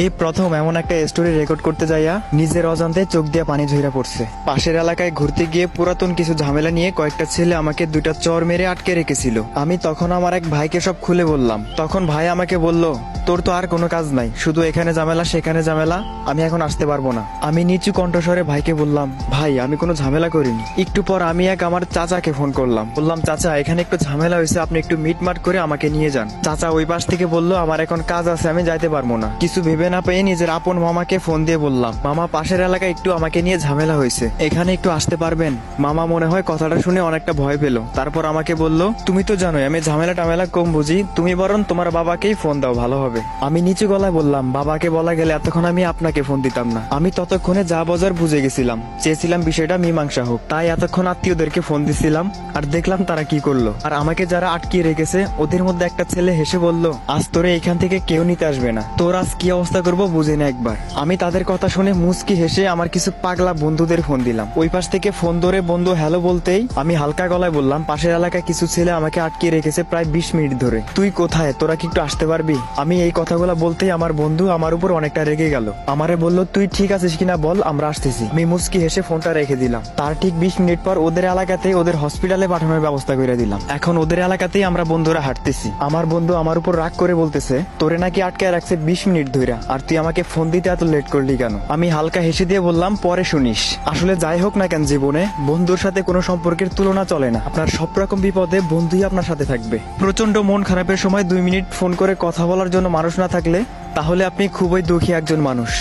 এই প্রথম এমন একটা স্টোরি রেকর্ড করতে যাইয়া নিজের অজান্তে চোখ দিয়ে পানি ঝইরা পড়ছে। পাশের এলাকায় ঘুরতে গিয়ে পুরাতন কিছু ঝামেলা নিয়ে কয়েকটা ছেলে আমাকে দুইটা চর মেরে আটকে রেখেছিল। আমি তখন আমার এক ভাইকে সব খুলে বললাম। তখন ভাই আমাকে বলল, তোর তো আর কোনো কাজ নাই, শুধু এখানে ঝামেলা সেখানে ঝামেলা, আমি এখন আসতে পারবো না। আমি নিচু কণ্ঠস্বরে ভাইকে বললাম, ভাই আমি কোনো ঝামেলা করিনি। একটু পর আমি এক আমার চাচাকে ফোন করলাম, বললাম চাচা এখানে একটু ঝামেলা হয়েছে, আপনি একটু মিটমাট করে আমাকে নিয়ে যান। চাচা ওই পাশ থেকে বলল, আমার এখন কাজ আছে, আমি যাইতে পারবো না। কিছু ভেবে না পেয়ে নিজের আপন মামাকে ফোন দিয়ে বললাম, মামা পাশের এলাকায় একটু আমাকে নিয়ে ঝামেলা হয়েছে, এখানে একটু আসতে পারবেন? মামা মনে হয় কথাটা শুনে অনেকটা ভয় পেল। তারপর আমাকে বলল, তুমি তো জানোই আমি ঝামেলা টামেলা কম বুঝি, তুমি বরং তোমার বাবাকেই ফোন দাও, ভালো হবে। আমি নিচু গলায় বললাম, বাবাকে বলা গেলে এতক্ষণ আমি আপনাকে ফোন দিতাম না। আমি ততক্ষণে যা বাজার বুঝে গেছিলাম, চেয়েছিলাম বিষয়টা মীমাংসা হোক, তাই এতক্ষণ আত্মীয়দেরকে ফোন দিছিলাম। আর দেখলাম তারা কি করলো। আর আমাকে যারা আটকিয়ে রেখেছে ওদের মধ্যে একটা ছেলে হেসে বলল, আজ তোরে এখান থেকে কেউ নিতে আসবে না, তোর আজ কি অবস্থা করবো বুঝে না একবার। আমি তাদের কথা শুনে মুচকি হেসে আমার কিছু পাগলা বন্ধুদের ফোন দিলাম। ওই পাশ থেকে ফোন ধরে বন্ধু হ্যালো বলতেই আমি হালকা গলায় বললাম, পাশের এলাকায় কিছু ছেলে আমাকে আটকিয়ে রেখেছে প্রায় 20 মিনিট ধরে, তুই কোথায়, তোরা কি একটু আসতে পারবি? আমি এই কথাগুলো বলতেই আমার বন্ধু আমার উপর অনেকটা রেগে গেল। আমারে বলল, তুই ঠিক আছিস কিনা বল, আমরা আসতেছি। আমি মুচকি হেসে ফোনটা রেখে দিলাম। তার ঠিক 20 মিনিট পর ওদের এলাকাতেই ওদের হসপিটালে পাঠানোর ব্যবস্থা করে দিলাম। এখন ওদের এলাকাতেই আমরা বন্ধুরা হাঁটতেছি। আমার বন্ধু আমার উপর রাগ করে বলতেছে, তোরে নাকি আটকায় রাখছে 20 মিনিট ধরে, আর তুই আমাকে ফোন দিতে এত লেট করলি কেন? আমি হালকা হেসে দিয়ে বললাম, পরে শুনিস। আসলে যাই হোক না কেন, জীবনে বন্ধুর সাথে কোনো সম্পর্কের তুলনা চলে না। আপনার সব রকম বিপদে বন্ধুই আপনার সাথে থাকবে। প্রচন্ড মন খারাপের সময় 2 মিনিট ফোন করে কথা বলার জন্য মানুষ না থাকলে তাহলে আপনি খুবই দুঃখী একজন মানুষ।